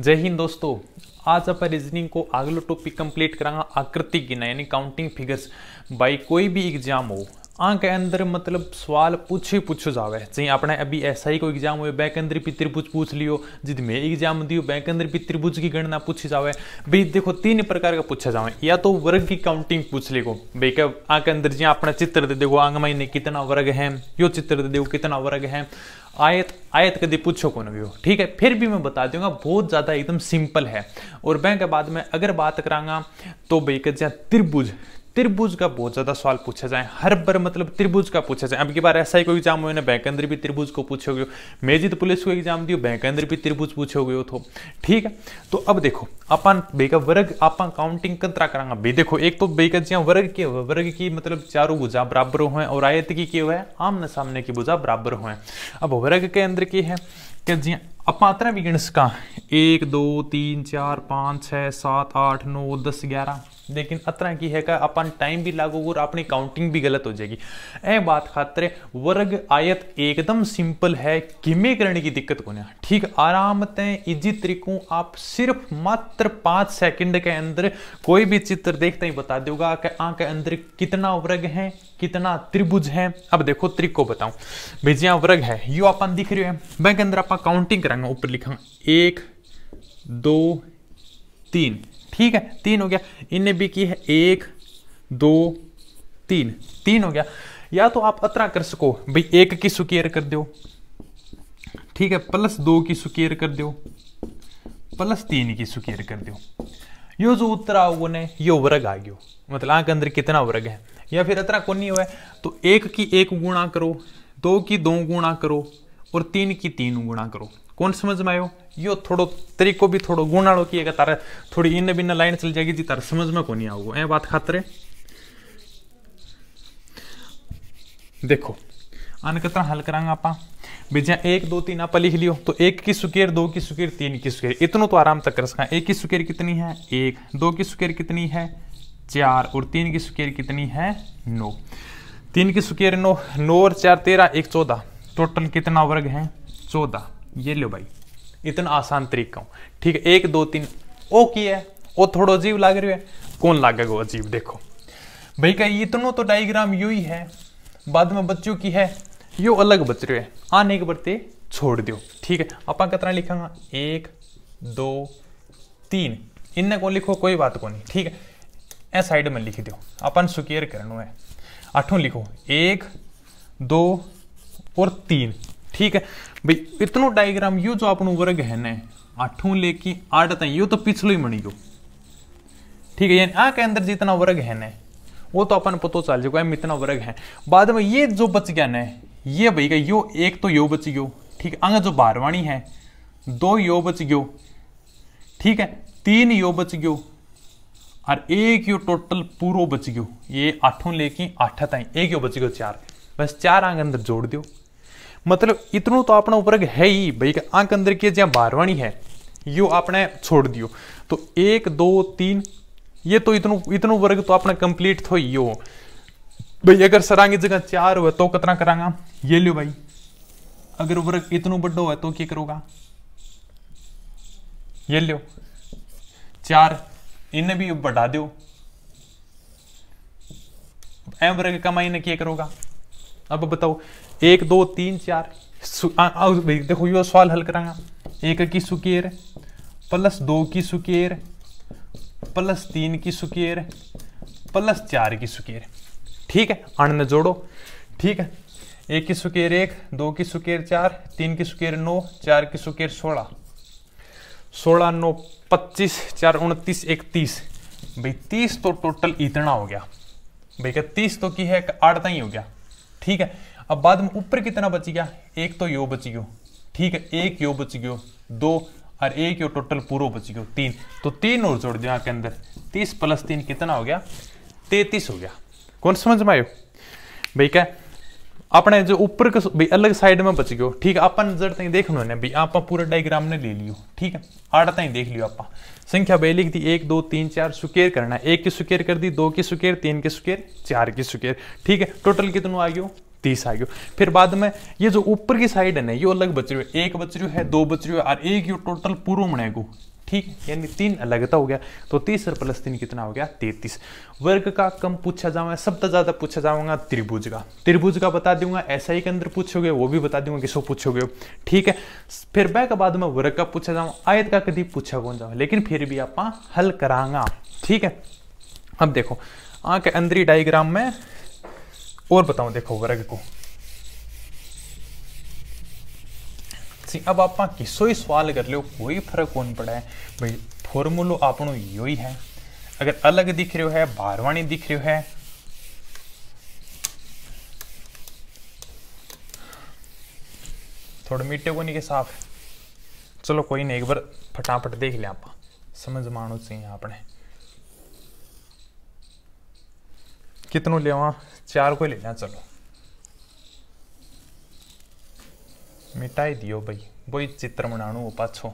जय हिंद दोस्तों। आज आप रीजनिंग को अगलो टॉपिक कंप्लीट करांगा आकृति गिना यानी काउंटिंग फिगर्स। भाई कोई भी एग्जाम हो आंक के अंदर मतलब सवाल पूछो जावे चाहिए। अपने अभी ऐसा ही कोई एग्जाम हो बैंक अंदर भी त्रिभुज पूछ लियो, जिद में एग्जाम दियो बैंक अंदर भी त्रिभुज की गणना पूछी जावे। भाई देखो तीन प्रकार का पूछा जावे, या तो वर्ग की काउंटिंग पूछ लेगो भाई का आंक अंदर जी अपना चित्र दे देगो आंक में कितना वर्ग है, यो चित्र दे देगो कितना वर्ग है। आयत कभी पूछो कौन भी हो, ठीक है। फिर भी मैं बता दूंगा बहुत ज्यादा एकदम सिंपल है। और बैंक के बाद में अगर बात करांगा तो भाई का त्रिभुज का बहुत ज्यादा सवाल पूछा जाए, हर बार मतलब त्रिभुज का पूछा जाए। अब की बार ऐसा ही कोई एग्जाम हुआ ना बैंक अंदर भी त्रिभुज को पूछोगे, मेजित पुलिस को एग्जाम दियो बैंक अंदर भी त्रिभुज पूछोगे हो तो ठीक है। तो अब देखो अपन बेका वर्ग अपन काउंटिंग कंतरा करांगा भाई। देखो एक तो बेका जी वर्ग की मतलब चारों भुजा बराबर हो और आयत की हुआ है आमने सामने की भुजा बराबर हो। अब वर्ग के अंदर की है कि जी अपना अतना भी गिणस का 1 2 3 4 5 6 7 8 9 10 11, लेकिन अतना की है का अपन टाइम भी लागू और अपनी काउंटिंग भी गलत हो जाएगी। ए बात खातिर वर्ग आयत एकदम सिंपल है, किमे करने की दिक्कत को नहीं, ठीक। आराम से इजी तरीकों आप सिर्फ मात्र 5 सेकंड के अंदर कोई भी चित्र देखते ही बता दोगा कि आंख के अंदर कितना वर्ग है कितना त्रिभुज है। अब देखो त्रिक को बताऊं भाई जी वर्ग है यो अपन दिख रहे हैं बैंक के अंदर अपन काउंटिंग करांगे, ऊपर लिखा 1 2 3, ठीक है 3 हो गया। इनने भी की है 1 2 3 हो गया। या तो आप अतरा कर सको भाई 1 की स्क्वायर कर दो, ठीक है, प्लस 2 की स्क्वायर कर दो, प्लस 3 की स्क्वायर कर दो। यो जो उत्तर आओगे ने यो वर्ग आ गयो, मतलब आंख अंदर कितना वर्ग है। या फिर अतरा को नहीं हुआ तो 1 की 1 गुणा करो, 2 की 2 गुणा करो और 3 की 3 गुणा करो। कौन समझ में आयो? यो थोड़ो तरीको भी थोड़ो गुणाड़ो की है तारा थोड़ी इन बिना लाइन चल जाएगी जी तारा समझ में को नहीं आओगे। ए बात खातिर देखो आने कितना हल करांगा आपा बेजा 1 2 3 आप लिख लियो तो 1 की स्क्वायर 2 की स्क्वायर 3 की स्क्वायर इतना तो आराम तक कर सका। 1 की स्क्वायर कितनी है 1, 2 की स्क्वायर कितनी है 4 और 3 की स्क्वायर कितनी है 9। 3 की स्क्वायर 9, 9 और 4 13, 1 14, टोटल कितना वर्ग है 14। ये लो भाई इतना आसान तरीका, ठीक है। 1 2 3 ओ की है वो थोड़ा अजीब लाग रही है, कौन लागेगा अजीब? देखो भाई का इतना तो डायग्राम यू ही है, बाद में बच्चों की है यो अलग बच रहे है, आने के बढ़ते छोड़ दो, ठीक है। अपन कितना लिखांगा 1 2 3, इनने को लिखो कोई बात को नहीं, ठीक है। ए साइड में लिख दो अपन स्क्वायर करना है 8 लिखो 1 2 और 3, ठीक है भाई। इतना डायग्राम यू जो अपन वर्ग है ना 8 लेके 8 तक यो तो पिछलो ही बनी गयो, ठीक है। यानी आ के अंदर जितना वर्ग है ना वो तो अपन पता चल जाएगा इतना वर्ग है। बाद में ये जो बच गया ना ये भाई का यो एक तो यो बच गयो, ठीक है। आगे जो बारवाणी है 2 यो बच गयो, ठीक है, 3 यो बच गयो और 1 यो टोटल पूरो बच गयो। ये 8 लेके 8 तक 1 यो बच गयो 4, बस 4 आगे अंदर जोड़ दो। मतलब इतना तो अपना वर्ग है ही भाई का आंक अंदर की जहाँ बारवाणी है यो आपने छोड़ दियो तो 1 2 3 ये तो इतनो वर्ग तो अपना कंप्लीट थो यो भाई। अगर सरांगी जगह 4 हुआ तो कितना करांगा ये लो भाई। अगर वर्ग इतनो बड़ो है तो क्या करोगा ये लो 4, इन्हें भी बढ़ा दो। एम वर्ग का मायने क्या करोगा अब बताओ 1 2 3 4 देखो यो सवाल हल करांगा 1 की स्क्वायर प्लस 2 की स्क्वायर प्लस 3 की स्क्वायर प्लस 4 की स्क्वायर, ठीक है। अन्न जोड़ो, ठीक है। 1 की स्क्वायर 1, 2 की स्क्वायर 4, 3 की स्क्वायर 9, 4 की स्क्वायर 16, 16 9 25, 4 29 31 भाई 30 तो टोटल इतना हो गया भाई का 30 तो की है 8 ही हो गया, ठीक है। अब बाद में ऊपर कितना बच गया 1 तो यो बच गयो, ठीक है, 1 यो बच गयो 2 और 1 यो टोटल पूरा बच गयो 3, तो 3 और जोड़ दिया के अंदर 30 प्लस 3 कितना हो गया 33 हो गया। कौन समझ में आयो भाई का अपने जो ऊपर का भाई अलग साइड में बच गयो, ठीक है। अपन जड़ तक देख लो भाई आप पूरा डायग्राम ने ले लियो, ठीक है। 8 तक देख लियो आप संख्या भाई लिख दी 1 2 3 4 स्क्वायर करना है 1 की स्क्वायर कर दी 2 की स्क्वायर 3 की स्क्वायर 4 की स्क्वायर, ठीक है। टोटल कितना आ गयो 30 आ गयो। फिर बाद में ये जो ऊपर की साइड है ना ये अलग बच रही है, 1 बच रही है 2 बच रही है और 1 यो टोटल पूरा बनेगो ठीक है, यानी 3 अलगता हो गया। तो 30 और प्लस 3 कितना हो गया 33। वर्ग का कम पूछा जाऊंगा, सबसे ज्यादा पूछा जाऊंगा त्रिभुज का। त्रिभुज का बता दूंगा, ऐसा ही के अंदर पूछोगे वो भी बता दूंगा किसको पूछोगे, ठीक है। फिर बैक बाद में वर्ग का पूछा जाऊंगा, आयत का कभी पूछा कौन जाऊंगा, लेकिन फिर भी आप हल करांगा, ठीक है। अब देखो आंख अंदरी डायग्राम में और बताऊं, देखो वर्ग को अब आप किसो ही सवाल कर लो, कोई फर्क कौन पड़ा है भाई, फॉर्मूलो आपनो यो ही है। अगर अलग दिख रहे है, भारवाणी दिख रहे है, थोड़ा मीठे को नहीं के साफ, चलो कोई नहीं, एक बार फटाफट देख लिया आप, समझ मानो चाहिए आपने। कितनों ले 4 को ले लिया, चलो मिटाई दियो भाई, वही चित्र बनाणु पाछो,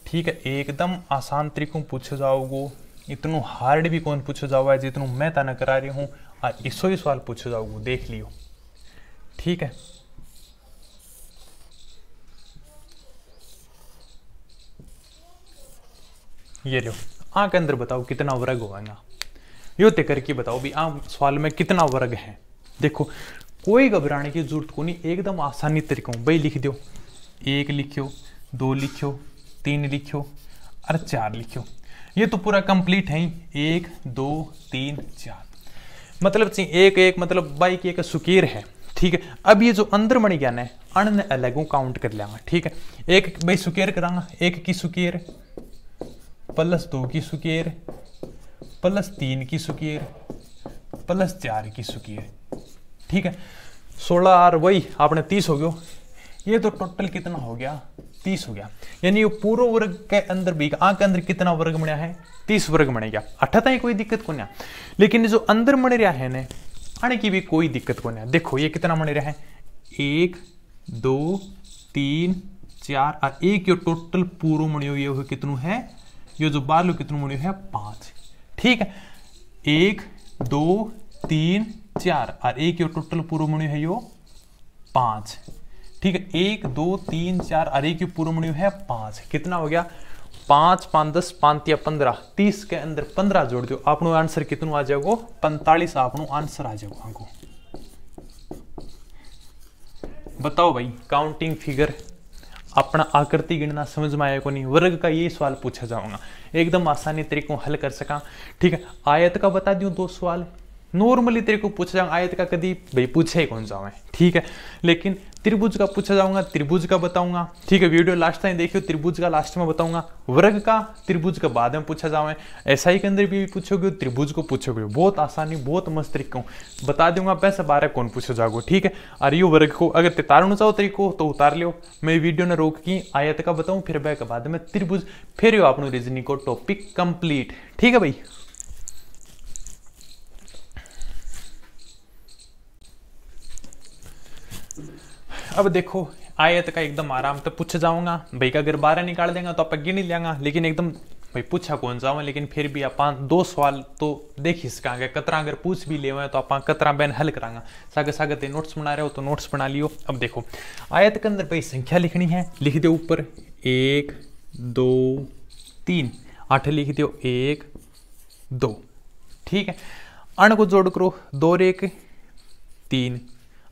ठीक है। एकदम आसान तरीकों पूछो जाओगो, इतनो हार्ड भी कौन पूछो जाओगा जितनो मैं तना करा रही हूँ, और इसो ही सवाल पूछो जाओगो, देख लियो, ठीक है। ये लो आ के अंदर बताओ कितना वर्ग होगा, यो तय करके बताओ भी आ सवाल में कितना वर्ग है। देखो कोई घबराने की जरूरत को नहीं, एकदम आसानी तरीकों भाई लिख दो, 1 लिखो, 2 लिखो, 3 लिखो और 4 लिखो, ये तो पूरा कंप्लीट है ही। 1 2 3 4 मतलब एक एक मतलब बाई की एक सुकीर है, ठीक है। अब ये जो अंदर मणि ज्ञान है अन अलग काउंट कर लेंगे, ठीक है। एक भाई सुकेर करांगा, 1 की सुकेर प्लस 2 की सुकेर प्लस 3 की सुकेर प्लस 4 की सुकेर, ठीक है। 16 और वही आपने 30 हो गया, ये तो टोटल कितना हो गया 30 हो गया, यानी ये पूरा वर्ग के अंदर भी आंख के अंदर कितना वर्ग बना है 30 वर्ग बने गया। 28 कोई दिक्कत को नहीं, लेकिन जो अंदर बने रहा है ने आने की भी कोई दिक्कत को नहीं। देखो ये कितना बने रहा है 1 2 3 4 और एक ये टोटल पूरा मणियो ये कितनु है, ये जो बालू कितनु मणियो है 5, ठीक है। 1 2 3 4 और एक यो टोटल पूरा मणियो है यो 5, ठीक है। 1 2 3 4 और एक पूरा मणियो है 5, कितना हो गया 5 5 10 5 या 15, 30 के अंदर 15 जोड़ दो, आपनो आंसर कितना आ जाएगा 45, आपनो आंसर आ जाएगा आपको। बताओ भाई काउंटिंग फिगर अपना आकृति गिनना समझ में आया को नहीं, वर्ग का ये सवाल पूछा जाऊंगा, एकदम आसानी तरीकों हल कर सका, ठीक है। आयत का बता दूं 2 सवाल नॉर्मली तेरे को पूछा जाऊंगा, आयत का कभी भाई पूछे ही कौन जाऊँ, ठीक है। लेकिन त्रिभुज का पूछा जाऊंगा, त्रिभुज का बताऊंगा, ठीक है। वीडियो लास्ट टाइम देखियो, त्रिभुज का लास्ट में बताऊंगा, वर्ग का त्रिभुज का बाद में पूछा जाऊँ, एसआई के अंदर भी पूछोगे त्रिभुज को पूछोगे, बहुत आसानी बहुत मस्त तरीकों बता दूंगा, पैसा 12 कौन पूछो जाओगे, ठीक है। और ये वर्ग को अगर उतारना चाहो तरीको तो उतार लियो, मैं वीडियो ने रोक की आयत का बताऊँ, फिर बैक बाद में त्रिभुज, फिर आपने रीजनिंग को टॉपिक कंप्लीट, ठीक है भाई। अब देखो आयत का एकदम आराम से पूछ जाऊंगा भाई का, अगर 12 निकाल देंगे तो आप गिन ही लेंगे, लेकिन एकदम भाई पूछा कौन जाऊंगा, लेकिन फिर भी आप 2 सवाल तो देख ही सकांगे, कतरा अगर पूछ भी ले तो आप कतरा बैन हल करांगा, सागे सागे नोट्स बना रहे हो तो नोट्स बना लियो। अब देखो आयत के अंदर भाई संख्या लिखनी है, लिख दो ऊपर 1 2 3 8 लिख दो 1 2, ठीक है। अण को जोड़ करो 2 और 1 3,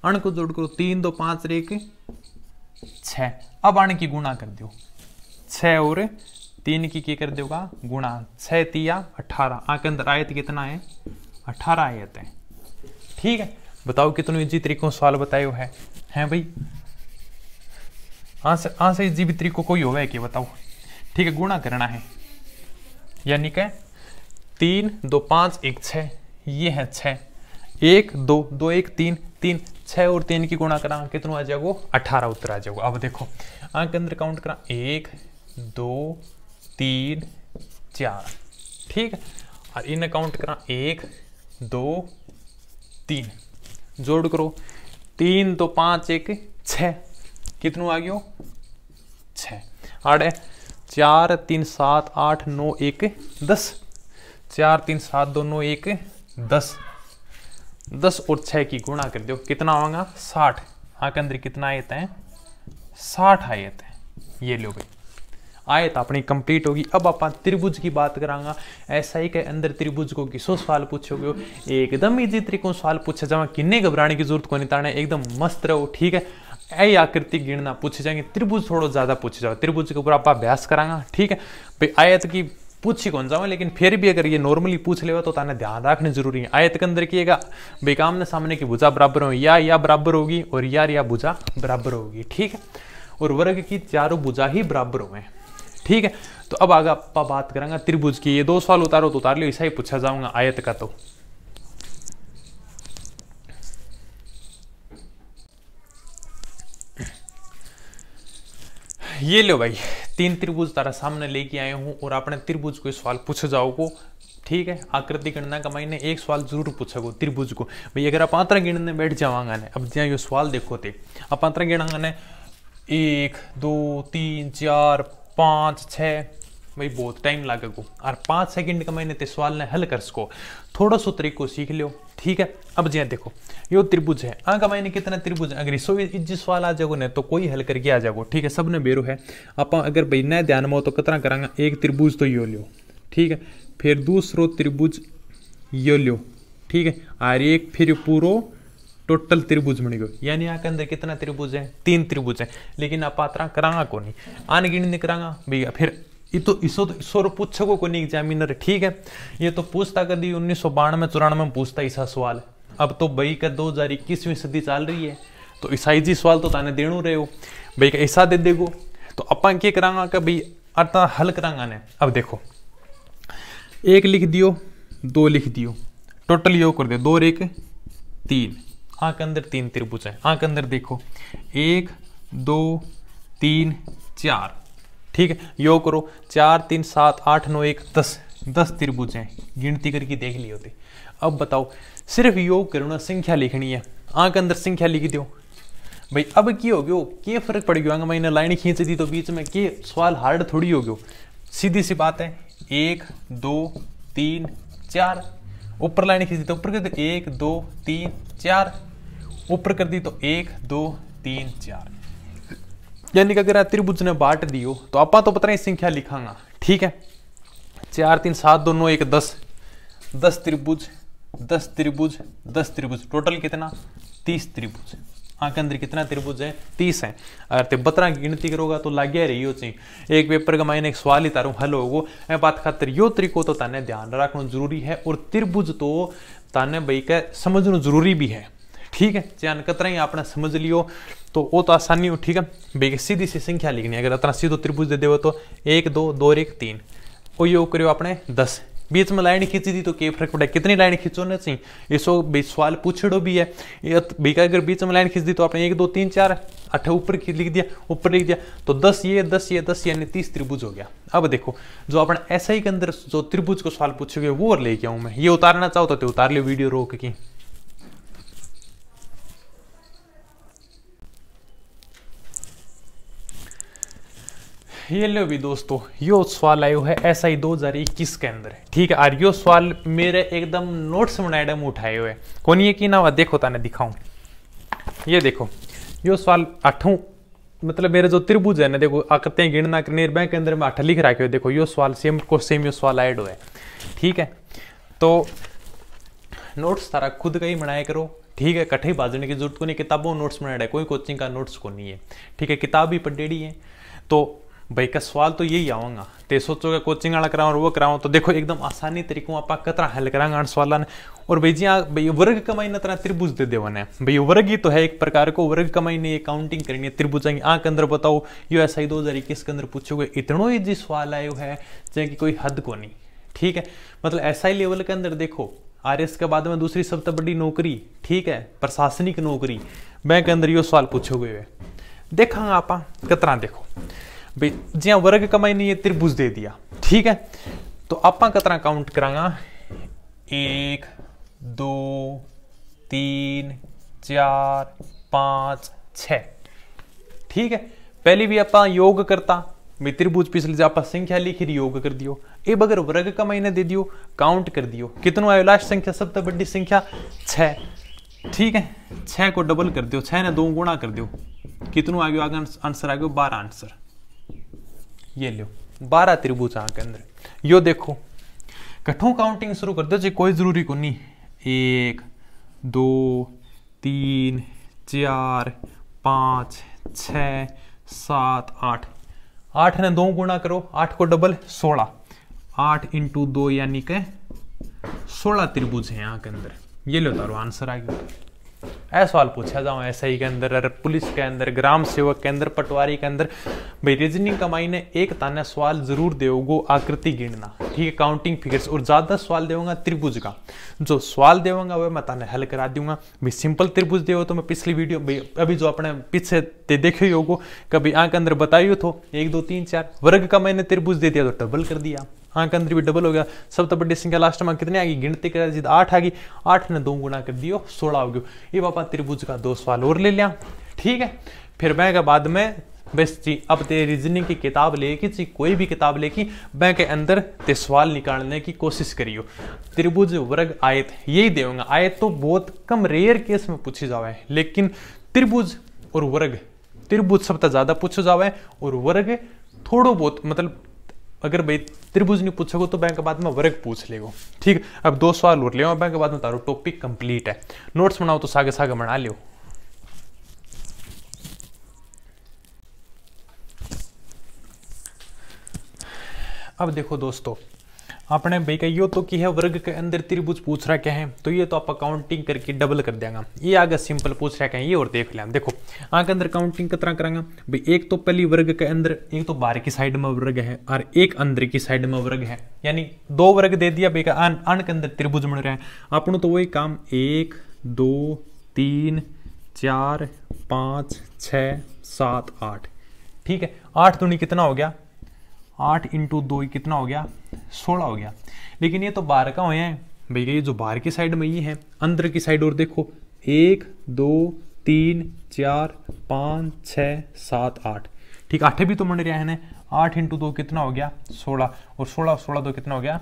अण को जोड़ करो 3 2 5 और 1 6, अब अण की गुणा कर दो 6 और 3 की क्या कर दोगा गुणा, 6 3 18, आके अंदर आयत कितना है 18 आयत है, ठीक है। बताओ कितने इजी तरीकों सवाल बताए हुए हैं भाई, से इजी भी तरीकों कोई होगा कि बताओ, ठीक है। गुणा करना है यानी कि 3 2 5 1 6, ये है 6, 1 2 2 1 3 3 6 और 3 की गुणा करा कितना आ जाएगा 18 उत्तर आ जाएगा। अब देखो आंख के अंदर काउंट करा 1 2 3 4, ठीक है। और इन काउंट करा 1 2 3, जोड़ करो 3 2 5 1 6, कितना आ गया 6, 8 4 3 7 8 9 1 10, 4 3 7 2 9 1 10, 10 और 6 की गुणा कर दो कितना होगा 60, आके अंदर कितना आयत है 60 आयत है, ये लो भाई। आयत अपनी कंप्लीट होगी। अब आप त्रिभुज की बात करांगा। एसआई के अंदर त्रिभुज को किसो सवाल पूछोगे, एकदम इजी तरीकों सवाल पूछे जावा, किन्ने घबराने की जरूरत को नहीं, ताने एकदम मस्त रहो। ठीक है, ऐ आकृति गिनना पूछे जाएंगे, त्रिभुज थोड़ा ज्यादा पूछे जाओ, त्रिभुज के ऊपर आप अभ्यास करांगा। ठीक है भाई, आयत की पूछी कौन जाओ, लेकिन फिर भी अगर ये नॉर्मली पूछ ले तो ताने ध्यान रखने जरूरी है। आयत के अंदर किएगा भाई, आमने सामने की भुजा बराबर हो, या बराबर होगी और या भुजा बराबर होगी। ठीक है, और वर्ग की चारों भुजा ही बराबर हुए। ठीक है, तो अब आगे आप बात करेंगे त्रिभुज की। ये 2 सवाल उतारो तो उतार लो, ऐसा ही पूछा जाऊंगा आयत का। तो ये लो भाई, 3 त्रिभुज तारा सामने लेके आए हूं और आपने त्रिभुज को सवाल पूछ जाओगे। ठीक है, आकृति गणना का मैंने एक सवाल जरूर पूछोगे त्रिभुज को भाई। अगर आप आंतरा गिनने बैठ जावांगा ने, अब जहाँ ये सवाल देखो थे, आप आंतरा गिनांगा ने 1 2 3 4 5 6 भाई, बहुत टाइम लागेगा और 5 सेकंड का मैंने ते सवाल ने हल कर सको, थोड़ा सो तरीको सीख लियो। ठीक है, अब जी देखो यो त्रिभुज है, आगे मैंने कितना त्रिभुज है, अगर इसो इस सवाल आ जाओगे ने तो कोई हल करके आ जाओगे। ठीक है, सबने बेरो है। आप अगर भाई न ध्यान में हो तो कितना करांगा, एक त्रिभुज तो यो लियो। ठीक है, फिर दूसरो त्रिभुज यो लियो। ठीक है, और एक फिर पूरो टोटल त्रिभुज बन गयो, यानी यहाँ के अंदर कितना त्रिभुज है, 3 त्रिभुज है। लेकिन आप आतरा करांगा को नहीं, आन गिनने करांगा भैया, फिर ये तो इसो पूछोगे को नहीं एग्जामिनर। ठीक है, ये तो पूछता कभी 1992-94 में पूछता ऐसा सवाल। अब तो भाई का 2021वीं सदी चल रही है, तो ऐसा इजी सवाल तो ताने देणु रहे हो भाई, का ऐसा दे देगो। तो अपन क्या करांगा कि भाई अतना हल करांगा ने। अब देखो 1 लिख दियो, 2 लिख दियो, टोटल यो कर दे 2 और 1 3। आंख के अंदर 3 त्रिभुज है। आंख के अंदर देखो 1 2 3 4। ठीक है, योग करो 4 3 7 8 9 1 10 त्रिभुज हैं, गिनती करके देख ली होती। अब बताओ, सिर्फ योग करना, संख्या लिखनी है, आंख के अंदर संख्या लिख दो भाई। अब की हो गयो, क्या फर्क पड़ गया, मैंने लाइन खींच दी तो बीच में के सवाल हार्ड थोड़ी हो गयो, सीधी सी बात है। 1 2 3 4, ऊपर लाइन खींच दी तो ऊपर कर दो 1 2 3 4, ऊपर कर दी तो 1 2 3 4। यानी कि अगर त्रिभुज ने बांट दियो तो आप तो पता नहीं संख्या लिखांगा। ठीक है, 4 3 7 2 9 1 10 त्रिभुज 10 त्रिभुज 10 त्रिभुज, टोटल कितना 30 त्रिभुज। आंख के अंदर कितना त्रिभुज है, 30 है। अगर ते 12 की गिनती करोगा तो लागे रही हो चाहिए। एक पेपर का मैंने एक सवाल ही तारू हल होगो, ए बात खातर यो तरीको तो ताने ध्यान रखना जरूरी है, और त्रिभुज तो ताने भाई का समझना जरूरी भी है। ठीक है, चाहे कतरा ही आपने समझ लियो तो वो तो आसानी हो। ठीक है भाई, सीधी सी संख्या लिखनी है। अगर इतना सीधो त्रिभुज दे देव तो 1 2 2 और 1 3, वो योग करो आपने 10, बीच में लाइन खींची दी तो क्या फर्क पड़ा, कितनी लाइन खींचोने चाहिए। इसो सवाल पूछड़ो भी है भाई, अगर बीच में लाइन खींच दी तो आपने 1 2 3 4 8 ऊपर लिख दिया, ऊपर लिख दिया तो 10 ये 10 ये 10 यानी 30 त्रिभुज हो गया। अब देखो जो आपने एसआई के अंदर जो त्रिभुज को सवाल पूछोगे वो और लेके आऊं मैं। ये उतारना चाहो तो उतार लो वीडियो रोक की। ये लो भी दोस्तों, यो सवाल आयो है एसआई 2021 के अंदर। ठीक है, और यो सवाल मेरे एकदम नोट्स बनाए में उठाए हुए कौन ये की ना, देखो ताने दिखाऊं। ये देखो यो सवाल 8, मतलब मेरे जो त्रिभुज है ना, देखो आकृतियां गिनना करने बैंक के अंदर में 8 लिख रखे हो। देखो यो सवाल सेम को सेम यो सवाल ऐड हुआ है। ठीक है, तो नोट्स तारा खुद का ही बनाया करो। ठीक है, कठे बाजने की जरूरत को नहीं, किताबों नोट्स बनाया है, कोई कोचिंग का नोट्स को नहीं है। ठीक है, किताब भी पढ़ेड़ी है तो भाई का सवाल तो यही आऊंगा। ते सोचोगे कोचिंग वाला कराऊं और वो कराऊं, तो देखो एकदम आसानी तरीकों आप कतरा हल करांगा सवाल ने। और भाई जी भाई वर्ग कमाई न तरह त्रिभुज दे देवन भाई, वर्ग ही तो है एक प्रकार को, वर्ग कमाई ने काउंटिंग करनी है त्रिभुज की। आंख अंदर बताओ यो एसआई 2021 के अंदर पूछोगे, इतना ईजी सवाल आयो है चाहे कि कोई हद को नहीं। ठीक है, मतलब एसआई लेवल के अंदर देखो आरएस के बाद में दूसरी सबसे बड़ी नौकरी, ठीक है, प्रशासनिक नौकरी, बैंक के अंदर यो सवाल पूछोगे। देखा आप कतरा देखो भाई, जिया वर्ग कमाई नहीं है त्रिभुज दे दिया। ठीक है, तो आप कतरा काउंट करांगा 1 2 3 4 5 6। ठीक है, पहले भी आप योग करता भाई त्रिभुज, पिछले जो आप संख्या लिखी रही योग कर दियो। अब अगर वर्ग कमाई ने दे दियो, काउंट कर दियो, कितनों आयो लास्ट संख्या सबसे बड़ी संख्या 6। ठीक है, 6 को डबल कर दियो, 6 ने 2 गुणा कर दियो, कितनों आ गयो आगे आंसर आ गयो 12 आंसर। ये लो 12 त्रिभुज आके अंदर। यो देखो कठों काउंटिंग शुरू कर दो जी, कोई जरूरी को नहीं। 1 2 3 4 5 6 7 8, 8 ने 2 गुणा करो, 8 को डबल 16, 8 × 2 यानी के 16 त्रिभुज है यहाँ के अंदर। ये लो तारो आंसर आ गया। ऐसा सवाल पूछा जाओ एसआई के अंदर, पुलिस के अंदर, ग्राम सेवक के अंदर, पटवारी के अंदर, भाई रीजनिंग का मायने एक ताना सवाल जरूर देओगो आकृति गिनना, ठीक है, काउंटिंग फिगर्स, और ज्यादा सवाल देऊंगा त्रिभुज का। जो सवाल देऊंगा वह मैं ताने हल करा दूंगा। भाई सिंपल त्रिभुज देव तो मैं पिछली वीडियो भाई अभी जो अपने पीछे देखो ही होगो, कभी आंख अंदर बताइयो तो 1 2 3 4 वर्ग का मैंने त्रिभुज दे दिया तो डबल कर दिया, आंख अंदर भी डबल हो गया। सब तो बड़ी संख्या लास्ट में कितने आ गई, गिनती करा दी 8 आ गई, 8 ने 2 गुणा कर दियो 16 हो गयो। ये पापा त्रिभुज का 2 सवाल और ले लिया, ठीक है। फिर मैं के बाद में बस जी अब ते रीजनिंग की किताब लेके जी, कोई भी किताब लेके मैं के अंदर ते सवाल निकालने की कोशिश करियो। त्रिभुज वर्ग आयत यही देऊंगा। आयत तो बहुत कम रेयर केस में पूछी जावे, लेकिन त्रिभुज और वर्ग, त्रिभुज सबसे ज्यादा पूछो जावे और वर्ग थोड़ो बहुत, मतलब अगर भाई त्रिभुज नहीं पूछोगे तो बैंक के बाद में वर्ग पूछ लेगो, ठीक। अब 2 सवाल और ले बैंक के बाद में तारो टॉपिक कंप्लीट है। नोट्स बनाओ तो सागे सागे बना लियो। अब देखो दोस्तों, आपने भाई का यो तो की है वर्ग के अंदर त्रिभुज पूछ रहा क्या है, तो ये तो आप काउंटिंग करके डबल कर देंगे। ये आगे सिंपल पूछ रहा क्या है ये और देख लिया। देखो आगे अंदर काउंटिंग कितना करांगा भाई, एक तो पहली वर्ग के अंदर एक तो बाहर की साइड में वर्ग है और एक अंदर की साइड में वर्ग है, यानी 2 वर्ग दे दिया भाई का आन के अंदर त्रिभुज बन रहा है। अपन तो वही काम 1 2 3 4 5 6 7 8, ठीक है। 8 दूनी कितना हो गया, 8 × 2 कितना हो गया 16 हो गया। लेकिन ये तो बाहर का हुए हैं भाई, ये जो बाहर की साइड में ये है, अंदर की साइड और देखो 1 2 3 4 5 6 7 8, ठीक। 8 भी तो बन रहा है ना। 8 × 2 कितना हो गया 16, और 16 16 2 कितना हो गया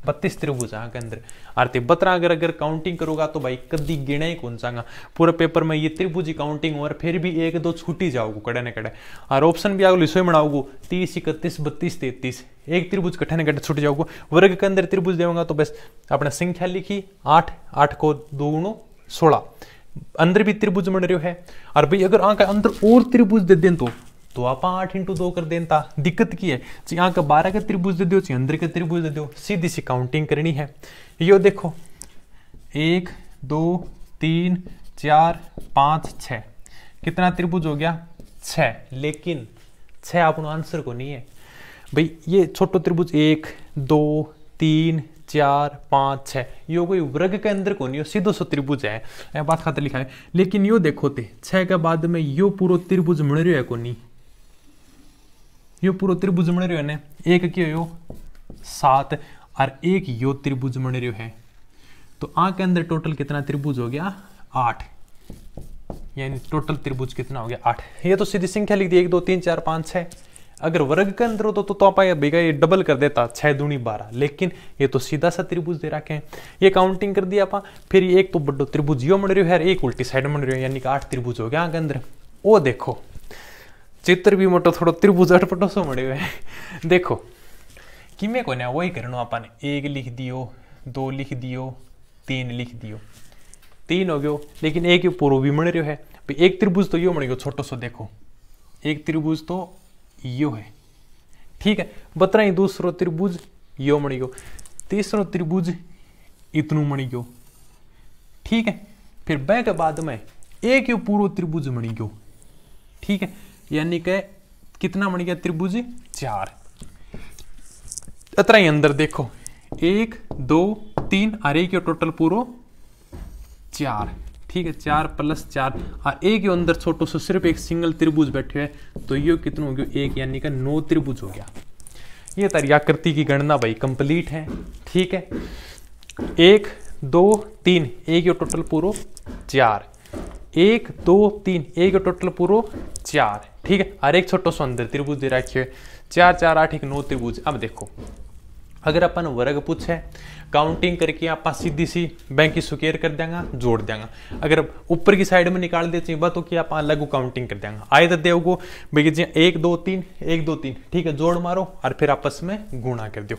32 त्रिभुज है के अंदर। आरती 12 अगर काउंटिंग करोगा तो भाई कभी गिने ही कौन चांगा पूरे पेपर में ये त्रिभुज काउंटिंग, और फिर भी 1 2 छूटी जाओगे कड़े न कड़े, और ऑप्शन भी आगे लिसो बनाओगे 30 31 32 33, एक त्रिभुज कट्ठे न कट्ठे छूट जाओगे। वर्ग के अंदर त्रिभुज देगा तो बस अपने संख्या लिखी 8, 8 को 2 गुणो 16, अंदर भी त्रिभुज बन रहे है। और भाई अगर आंख अंदर और त्रिभुज दे दें तो आप 8 × 2 कर देता, दिक्कत की है यहाँ का 12 का त्रिभुज दे दो, अंदर का त्रिभुज दे दो, सीधी सी काउंटिंग करनी है। यो देखो 1 2 3 4 5 6, कितना त्रिभुज हो गया 6, लेकिन 6 अपना आंसर को नहीं है भाई। ये छोटो त्रिभुज 1 2 3 4 5 6 यो कोई वर्ग के अंदर को नहीं, सीधो सो त्रिभुज है, बात खातर लिखा है। लेकिन यो देखो ते 6 के बाद में यो पूरा त्रिभुज मिल रहा है को नहीं, यो पूरा त्रिभुज बन रहे है, एक क्यों यो 7 और एक यो त्रिभुज बन रहे है, तो आंख के अंदर टोटल कितना त्रिभुज हो गया 8, यानी टोटल त्रिभुज कितना हो गया 8। ये तो सीधी संख्या लिख दी 1 2 3 4 5 6। अगर वर्ग के अंदर हो तो आप भैया ये डबल कर देता 6 दूनी 12, लेकिन ये तो सीधा सा त्रिभुज दे रखे हैं। ये काउंटिंग कर दिया आप, फिर ये एक तो बड़ो त्रिभुज यो बन रहे है, एक उल्टी साइड बन रहे हो, यानी कि 8 त्रिभुज हो गया आंख के अंदर। वो देखो चित्र भी मोटो थोड़ा त्रिभुज अटपटो सो मड़े हुए देखो कि मैं को ना वही करना अपन, 1 लिख दियो 2 लिख दियो 3 लिख दियो, 3 हो गयो, लेकिन एक पूर्व भी मड़ रहे है। एक त्रिभुज तो यो मड़ गयो छोटो सो, देखो एक त्रिभुज तो यो है, ठीक है। बतरा ही दूसरो त्रिभुज यो मड़ गयो, तीसरो त्रिभुज इतनु मड़ गयो, ठीक है। फिर बै के बाद में एक यो पूरा त्रिभुज मड़ गयो, ठीक है, यानी कि कितना बन गया त्रिभुज 4। अतरा ही अंदर देखो 1 2 3 और एक टोटल पूरो 4, ठीक है, 4 + 4 और एक यो अंदर छोटो सो सिर्फ एक सिंगल त्रिभुज बैठे है, तो यो कितना हो गया 1, यानी कि 9 त्रिभुज हो गया। ये तारी आकृति की गणना भाई कंप्लीट है, ठीक है। 1 2 3 एक यो टोटल पूरो 4, 1 2 3 एक यो टोटल पूरो 4, ठीक है। और एक छोटो सो अंदर त्रिभुज दे रखिए 4 4 8 1 9 त्रिभुज। अब देखो अगर अपन वर्ग पूछे काउंटिंग करके आप सीधी सी बैंक की स्क्वायर कर देंगे, जोड़ देंगे। अगर ऊपर की साइड में निकाल दे चाहिए तो कि आप अलग काउंटिंग कर देंगे। आए तो देवगो भाई जी 1 2 3 1 2 3, ठीक है, जोड़ मारो और फिर आपस में गुणा कर दो।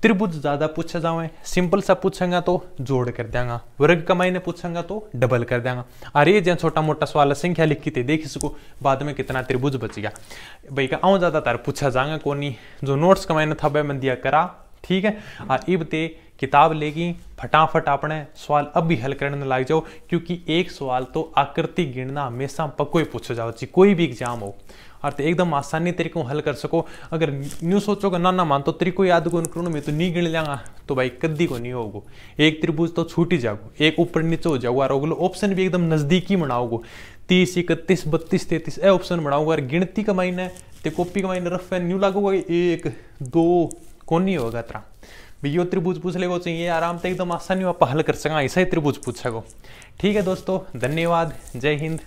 त्रिभुज ज्यादा पूछा जाए, सिंपल सा पूछेंगे तो जोड़ कर देंगे, वर्ग का मायने पूछेंगे तो डबल कर देंगे। और ये जो छोटा मोटा सवाल संख्या लिखी थी देख इसको बाद में कितना त्रिभुज बचेगा भाई का आऊँ ज्यादातर पूछा जाएगा कोनी। जो नोट्स का मायने था वह मैं दिया करा, ठीक है। और इब ते किताब लेगी फटाफट अपने सवाल अब भी हल करने लग जाओ, क्योंकि एक सवाल तो आकृति गिनना हमेशा पक्को ही पूछा जाओ चाहिए कोई भी एग्जाम हो, और तो एकदम आसानी तरीकों हल कर सको। अगर न्यू सोचोगे ना मान तो तरीको याद गुण करूँ मैं तो नहीं गिन लेंगा तो भाई कद्दी को नहीं होगो। एक त्रिभुज तो छूट ही जाओगे, एक ऊपर नीचे हो जाओगे, और अगलो ऑप्शन भी एकदम नजदीकी बनाओगे 30 31 32 33 ए ऑप्शन बनाओगे। और गिनती का मायने ते कॉपी का मायने रफ न्यू लागोगा 1 2 कौन नहीं होगा तरह भाई यो त्रिभुज पूछ लेगो चाहिए आराम से एकदम आसानी आप हल कर सका, ऐसा ही त्रिभुज पूछेगो। ठीक है दोस्तों, धन्यवाद, जय हिंद।